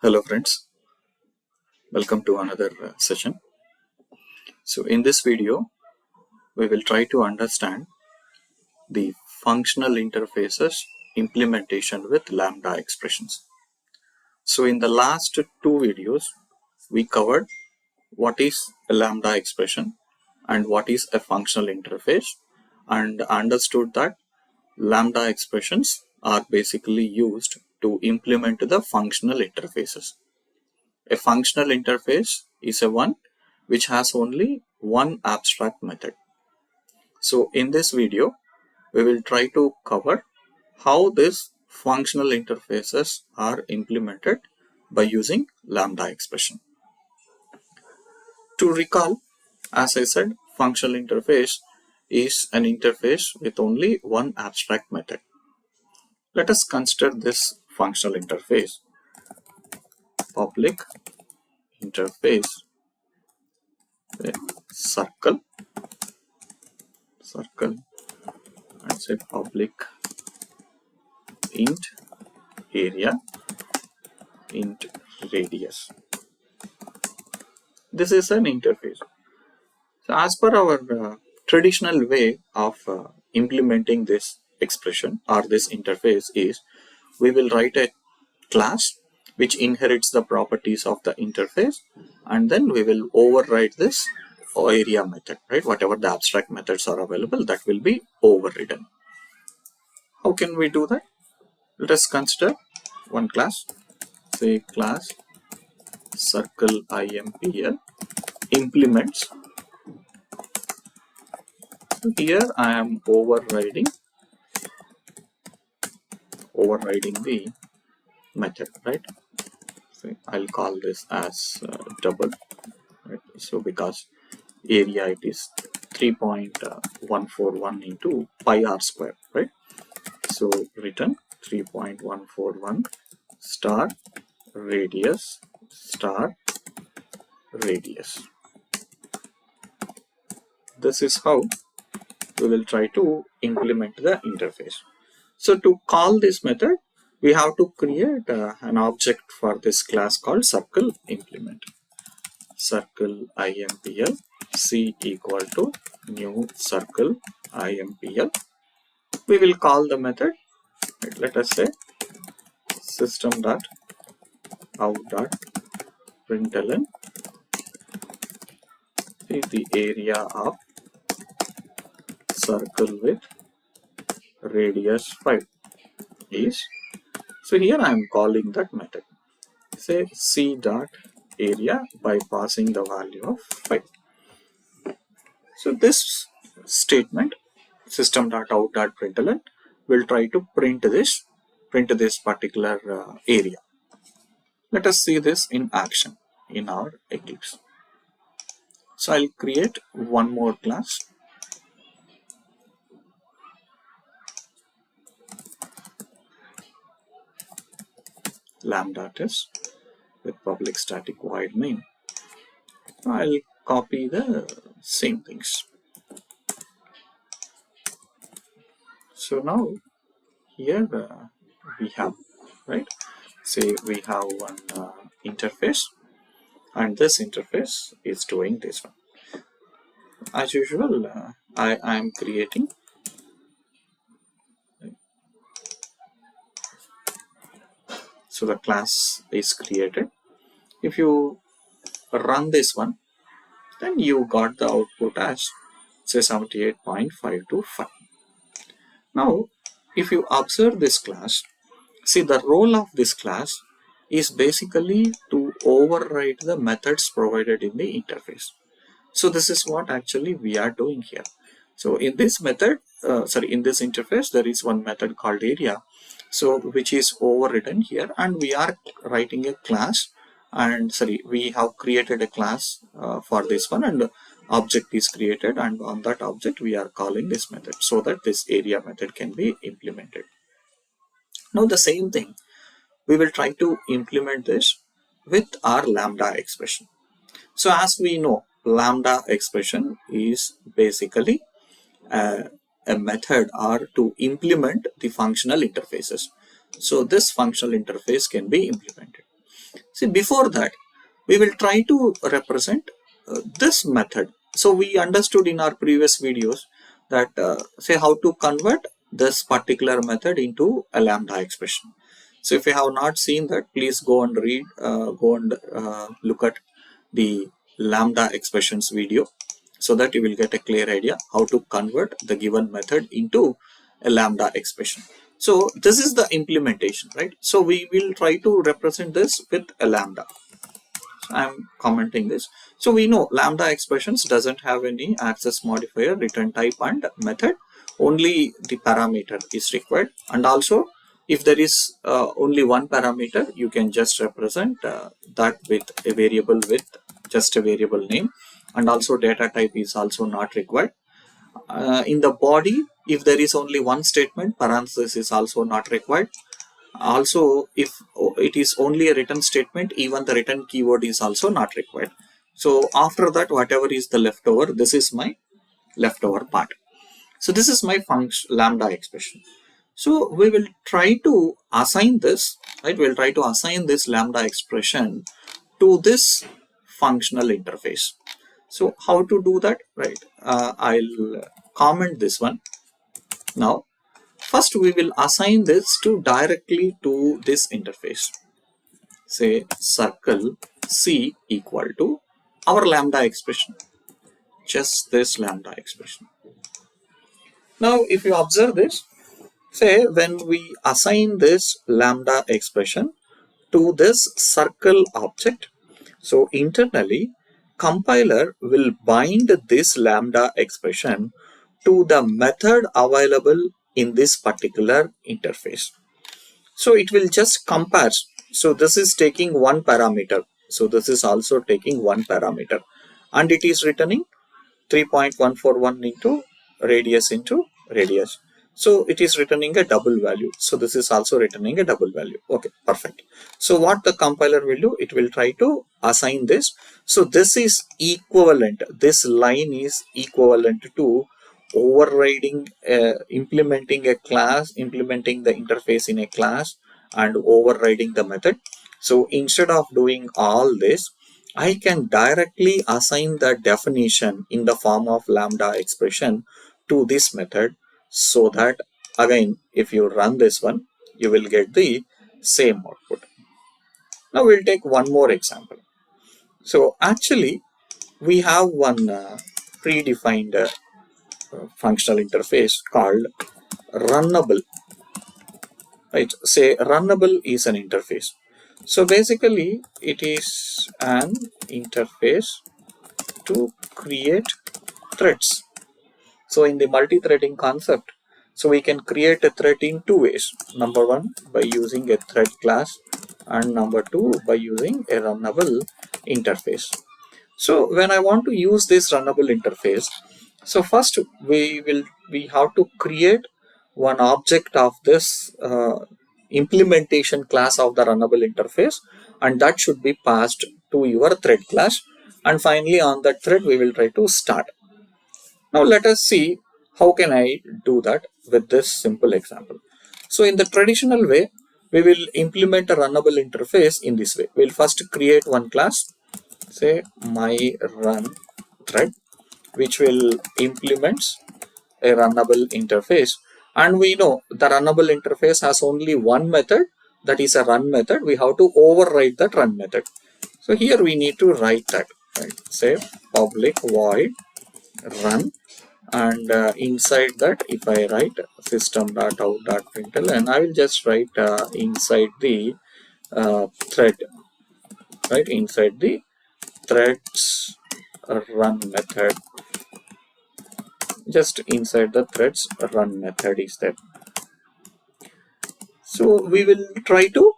Hello friends, welcome to another session. So in this video, we will try to understand the functional interfaces implementation with Lambda expressions. So in the last two videos, we covered what is a Lambda expression and what is a functional interface, and understood that Lambda expressions are basically used to implement the functional interfaces. A functional interface is a one which has only one abstract method. So in this video, we will try to cover how these functional interfaces are implemented by using Lambda expression. To recall, as I said, functional interface is an interface with only one abstract method. Let us consider this functional interface. Public interface circle and say public int area int radius. This is an interface. So as per our traditional way of implementing this expression or this interface is, we will write a class which inherits the properties of the interface, and then we will override this area method, right? Whatever the abstract methods are available, that will be overridden. How can we do that? Let us consider one class, say class circle impl implements. So here I am overriding the method, right? So I'll call this as double, right? So because area, it is 3.141 into pi r square, right? So return 3.141 star radius. This is how we will try to implement the interface. So to call this method, we have to create an object for this class called circle implement. Circle impl c equal to new circle impl. We will call the method, right? Let us say system.out.println the area of circle with radius 5 is. So here I am calling that method. Say c dot area by passing the value of 5. So this statement system.out.println will try to print this particular area. Let us see this in action in our Eclipse. So I'll create one more class. Lambda test with public static void main. I'll copy the same things. So now here we have, right? Say we have one interface, and this interface is doing this one. As usual, I am creating so the class is created. If you run this one, then you got the output as say 78.525. Now if you observe this class, see the role of this class is basically to override the methods provided in the interface. So this is what actually we are doing here. So in this method, in this interface, there is one method called area, so which is overridden here, and we are writing a class, and we have created a class for this one, and object is created, and on that object we are calling this method so that this area method can be implemented. Now the same thing we will try to implement this with our lambda expression. So as we know, lambda expression is basically a method or to implement the functional interfaces. So this functional interface can be implemented. See, before that, we will try to represent this method. So we understood in our previous videos that say how to convert this particular method into a lambda expression. So if you have not seen that, please go and read, go and look at the lambda expressions video, so that you will get a clear idea how to convert the given method into a lambda expression. So this is the implementation, right? So we will try to represent this with a lambda. So I'm commenting this. So we know lambda expressions doesn't have any access modifier, return type and method. Only the parameter is required, and also if there is only one parameter, you can just represent that with a variable with just a variable name, and also data type is also not required. In the body, if there is only one statement, parenthesis is also not required. Also, if it is only a written statement, even the written keyword is also not required. So after that, whatever is the leftover, this is my leftover part. So this is my function lambda expression. So we will try to assign this, right? We'll try to assign this lambda expression to this functional interface. So how to do that, right? I'll comment this one. Now, first we will assign this to directly to this interface. Say circle C equal to our lambda expression, just this lambda expression. Now, if you observe this, say when we assign this lambda expression to this circle object, so internally compiler will bind this lambda expression to the method available in this particular interface. So it will just compare. So this is taking one parameter. So this is also taking one parameter, and it is returning 3.141 into radius. So it is returning a double value. So this is also returning a double value. Okay, perfect. So what the compiler will do, it will try to assign this. So this is equivalent. This line is equivalent to overriding, implementing a class, implementing the interface in a class, and overriding the method. So instead of doing all this, I can directly assign the definition in the form of lambda expression to this method, so that again, if you run this one, you will get the same output. Now we'll take one more example. So actually, we have one predefined functional interface called runnable. Right? Say runnable is an interface. So basically, it is an interface to create threads. So in the multi-threading concept, so we can create a thread in two ways. Number one, by using a thread class, and number two, by using a runnable interface. So when I want to use this runnable interface, so first we have to create one object of this implementation class of the runnable interface, and that should be passed to your thread class, and finally on that thread we will try to start. Now let us see how can I do that with this simple example. So in the traditional way, we will implement a runnable interface in this way. We'll first create one class, say my run thread, which will implement a runnable interface. And we know the runnable interface has only one method, that is a run method. We have to override that run method. So here we need to write that, right? Say public void run, and inside that, if I write system.out.println, and I will just write inside the thread, right? Inside the threads run method, just inside the threads run method is there. So we will try to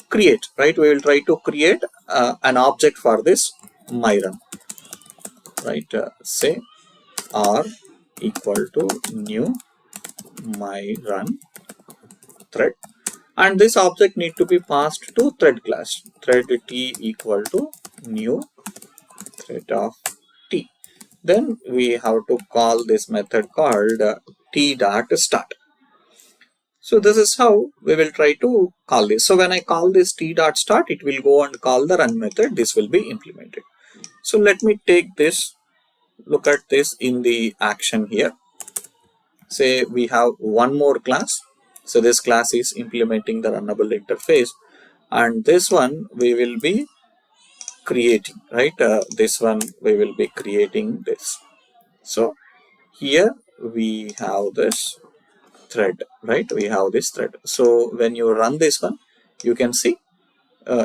create, right? We will try to create an object for this my run, right? Say r equal to new my run thread, and this object need to be passed to thread class. Thread t equal to new thread of t. Then we have to call this method called t.start. So this is how we will try to call this. So when I call this t.start, it will go and call the run method. This will be implemented. So let me take this, look at this in the action here. Say we have one more class. So this class is implementing the runnable interface, and this one we will be creating, right? This one we will be creating this. So here we have this thread, right? We have this thread. So when you run this one, you can see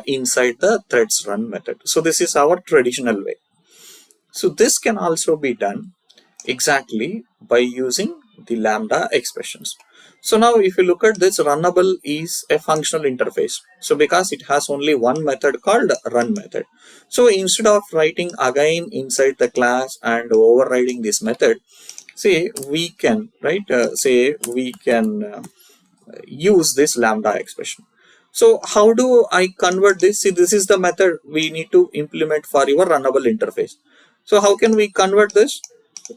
inside the threads run method. So this is our traditional way. So this can also be done exactly by using the Lambda expressions. So now if you look at this, runnable is a functional interface. So because it has only one method called run method. So instead of writing again inside the class and overriding this method, say we can, right, use this Lambda expression. So how do I convert this? See, this is the method we need to implement for your runnable interface. So how can we convert this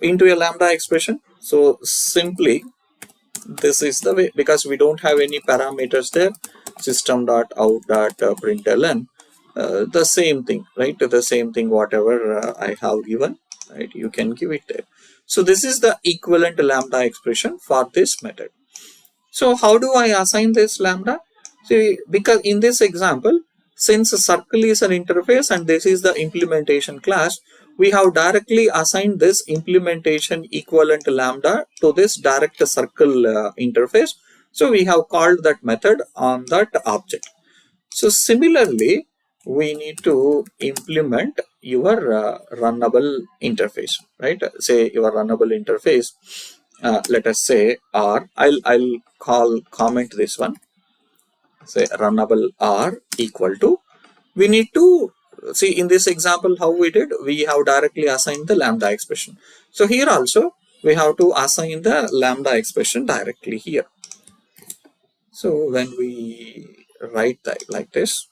into a Lambda expression? So simply, this is the way, because we don't have any parameters there. System.out.println, the same thing, right? The same thing, whatever I have given, right? You can give it there. So this is the equivalent Lambda expression for this method. So how do I assign this Lambda? See, because in this example, since a circle is an interface and this is the implementation class, we have directly assigned this implementation equivalent Lambda to this direct circle interface. So we have called that method on that object. So similarly, we need to implement your runnable interface, right? Say your runnable interface, let us say R, I'll comment this one, say runnable R equal to, we need to see in this example how we did, we have directly assigned the Lambda expression. So here also we have to assign the Lambda expression directly here. So when we write that like this,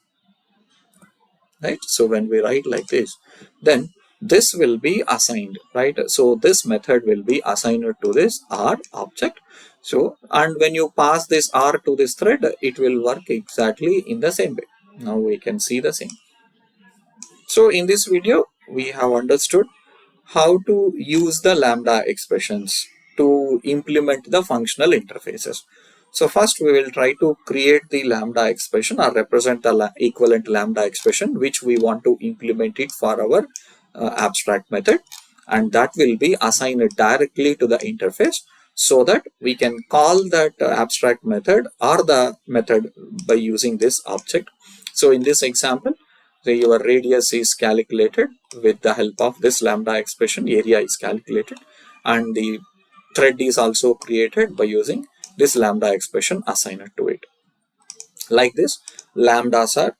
right? So when we write like this, then this will be assigned, right? So this method will be assigned to this R object. So, and when you pass this R to this thread, it will work exactly in the same way. Now we can see the same. So in this video, we have understood how to use the Lambda expressions to implement the functional interfaces. So first we will try to create the Lambda expression or represent the equivalent Lambda expression which we want to implement it for our abstract method, and that will be assigned directly to the interface so that we can call that abstract method or the method by using this object. So in this example, your radius is calculated with the help of this Lambda expression, area is calculated, and the thread is also created by using this Lambda expression assigned to it. Like this, Lambdas are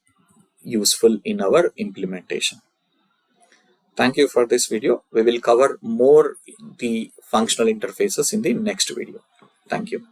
useful in our implementation. Thank you for this video. We will cover more the functional interfaces in the next video. Thank you.